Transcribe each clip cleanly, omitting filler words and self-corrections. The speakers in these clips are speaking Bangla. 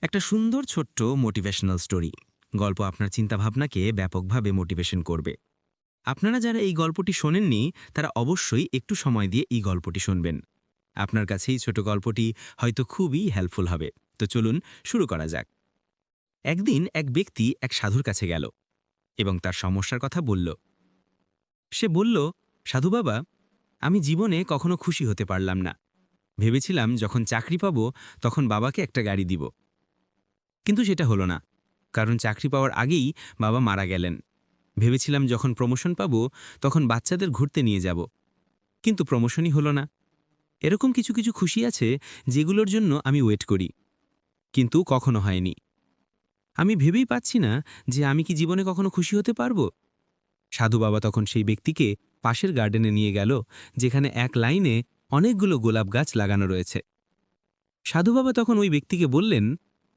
একটা সুন্দর ছোট্ট মোটিভেশনাল স্টোরি গল্প আপনার চিন্তাভাবনাকে ব্যাপকভাবে মোটিভেশন করবে। আপনারা যারা এই গল্পটি শোনেননি তারা অবশ্যই একটু সময় দিয়ে এই গল্পটি শুনবেন। আপনার কাছে এই ছোট গল্পটি হয়তো খুবই হেল্পফুল হবে। তো চলুন শুরু করা যাক। একদিন এক ব্যক্তি এক সাধুর কাছে গেল এবং তার সমস্যার কথা বলল। সে বলল, সাধু বাবা, আমি জীবনে কখনো খুশি হতে পারলাম না। ভেবেছিলাম যখন চাকরি পাবো তখন বাবাকে একটা গাড়ি দিব, কিন্তু সেটা হলো না। কারণ চাকরি পাওয়ার আগেই বাবা মারা গেলেন। ভেবেছিলাম যখন প্রমোশন পাবো তখন বাচ্চাদের ঘুরতে নিয়ে যাব, কিন্তু প্রমোশনই হলো না। এরকম কিছু কিছু খুশি আছে যেগুলোর জন্য আমি ওয়েট করি, কিন্তু কখনো হয়নি। আমি ভেবেই পাচ্ছি না যে আমি কি জীবনে কখনো খুশি হতে পারবো। সাধু বাবা তখন সেই ব্যক্তিকে পাশের গার্ডেনে নিয়ে গেল, যেখানে এক লাইনে অনেকগুলো গোলাপ গাছ লাগানো রয়েছে। সাধু বাবা তখন ওই ব্যক্তিকে বললেন,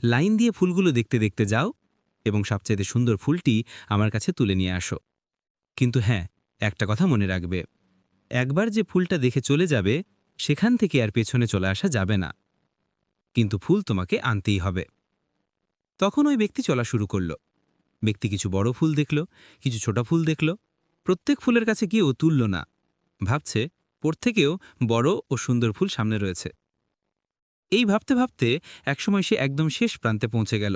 লাইন দিয়ে ফুলগুলো দেখতে দেখতে যাও এবং সবচাইতে সুন্দর ফুলটি আমার কাছে তুলে নিয়ে আসো। কিন্তু হ্যাঁ, একটা কথা মনে রাখবে, একবার যে ফুলটা দেখে চলে যাবে সেখান থেকে আর পেছনে চলে আসা যাবে না, কিন্তু ফুল তোমাকে আনতেই হবে। তখন ওই ব্যক্তি চলা শুরু করল। ব্যক্তি কিছু বড় ফুল দেখল, কিছু ছোট ফুল দেখল। প্রত্যেক ফুলের কাছে গিয়েও তুলল না। ভাবছে প্রত্যেকেও বড় ও সুন্দর ফুল সামনে রয়েছে। এই ভাবতে ভাবতে একসময় সে একদম শেষ প্রান্তে পৌঁছে গেল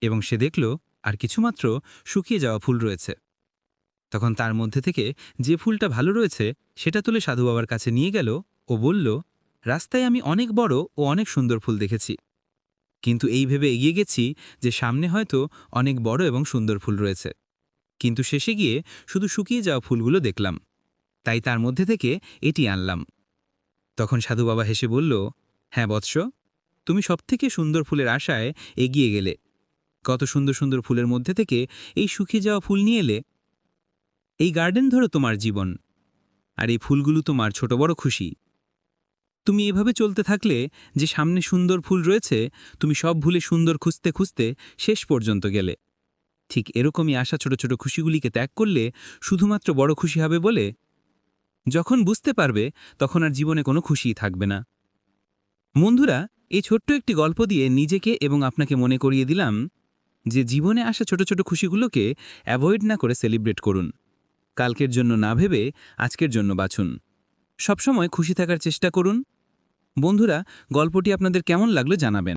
এবং সে দেখল আর কিছুমাত্র শুকিয়ে যাওয়া ফুল রয়েছে। তখন তার মধ্যে থেকে যে ফুলটা ভালো রয়েছে সেটা তুলে সাধু বাবার কাছে নিয়ে গেল ও বলল, রাস্তায় আমি অনেক বড় ও অনেক সুন্দর ফুল দেখেছি, কিন্তু এই ভেবে এগিয়ে গেছি যে সামনে হয়তো অনেক বড় এবং সুন্দর ফুল রয়েছে, কিন্তু শেষে গিয়ে শুধু শুকিয়ে যাওয়া ফুলগুলো দেখলাম, তাই তার মধ্যে থেকে এটি আনলাম। তখন সাধু বাবা হেসে বলল, হ্যাঁ বৎস, তুমি সবথেকে সুন্দর ফুলের আশায় এগিয়ে গেলে। কত সুন্দর সুন্দর ফুলের মধ্যে থেকে এই শুকিয়ে যাওয়া ফুল নিয়ে এলে। এই গার্ডেন ধরো তোমার জীবন, আর এই ফুলগুলো তোমার ছোট বড় খুশি। তুমি এভাবে চলতে থাকলে যে সামনে সুন্দর ফুল রয়েছে, তুমি সব ভুলে সুন্দর খুঁজতে খুঁজতে শেষ পর্যন্ত গেলে। ঠিক এরকমই আসা ছোট ছোট খুশিগুলিকে ত্যাগ করলে শুধুমাত্র বড় খুশি হবে বলে। যখন বুঝতে পারবে তখন আর জীবনে কোনো খুশিই থাকবে না। বন্ধুরা, এই ছোট্ট একটি গল্প দিয়ে নিজেকে এবং আপনাকে মনে করিয়ে দিলাম যে জীবনে আসা ছোট ছোট খুশিগুলোকে অ্যাভয়েড না করে সেলিব্রেট করুন। কালকের জন্য না ভেবে আজকের জন্য বাঁচুন। সবসময় খুশি থাকার চেষ্টা করুন। বন্ধুরা, গল্পটি আপনাদের কেমন লাগলো জানাবেন।